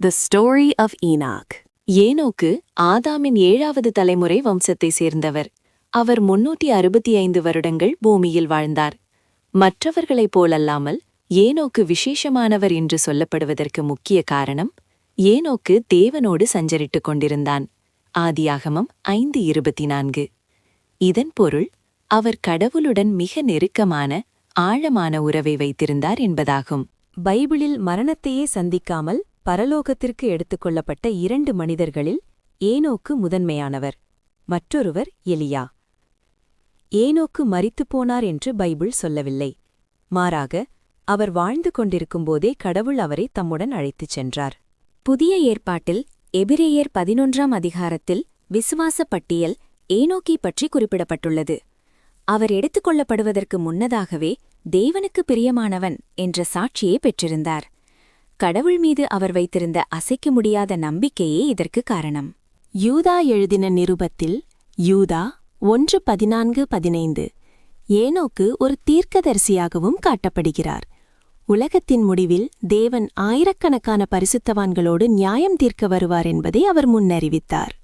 The Story of Enoch. ஏனோக்கு ஆதாமின் 7வது தலைமுறை வம்சத்தை சேர்ந்தவர். அவர் 365 வருடங்கள் பூமியில் வாழ்ந்தார். மற்றவர்களைப் போலல்லாமல் ஏனோக்கு விசேஷமானவர் என்று சொல்லப்படுவதற்கு முக்கிய காரணம், ஏனோக்கு தேவனோடு சஞ்சரித்துக் கொண்டிருந்தான். ஆதியாகமம் 5:24. இதன் பொருள், அவர் கடவுளுடன் மிக நெருக்கமான, ஆழமான உறவை வைத்திருந்தார் என்பதாகும். பைபிளில் மரணத்தையே சந்திக்காமல் பரலோகத்திற்கு எடுத்துக்கொள்ளப்பட்ட 2 மனிதர்களில் ஏனோக்கு முதன்மையானவர். மற்றொருவர் எலியா. ஏனோக்கு மரித்துப்போனார் என்று பைபிள் சொல்லவில்லை. மாறாக, அவர் வாழ்ந்து கொண்டிருக்கும்போதே கடவுள் அவரை தம்முடன் அழைத்துச் சென்றார். புதிய ஏற்பாட்டில் எபிரேயர் 11ஆம் அதிகாரத்தில் விசுவாச பட்டியல் ஏனோக்கை பற்றி குறிப்பிடப்பட்டுள்ளது. அவர் எடுத்துக்கொள்ளப்படுவதற்கு முன்னதாகவே தேவனுக்கு பிரியமானவன் என்ற சாட்சியே பெற்றிருந்தார். கடவுள் மீது அவர் வைத்திருந்த அசைக்க முடியாத நம்பிக்கையே இதற்கு காரணம். யூதா எழுதின நிருபத்தில் யூதா 1:14-15 ஏனோக்கு ஒரு தீர்க்கதரிசியாகவும் காட்டப்படுகிறார். உலகத்தின் முடிவில் தேவன் ஆயிரக்கணக்கான பரிசுத்தவான்களோடு நியாயம் தீர்க்க வருவார் என்பதை அவர் முன்னறிவித்தார்.